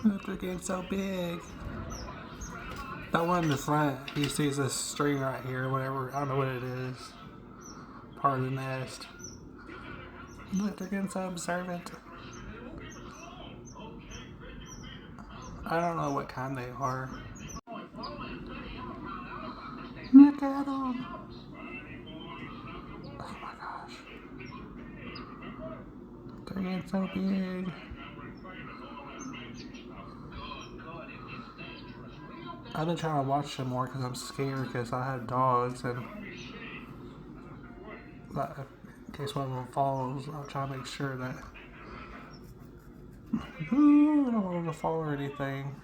They're getting so big. That one in the front, he sees this string right here, whatever, I don't know what it is. Part of the nest. Look, they're getting so observant. I don't know what kind they are. Look at them. Oh my gosh. They're getting so big. I've been trying to watch them more because I'm scared because I have dogs and in case one of them falls, I'll try to make sure that I don't want them to fall or anything.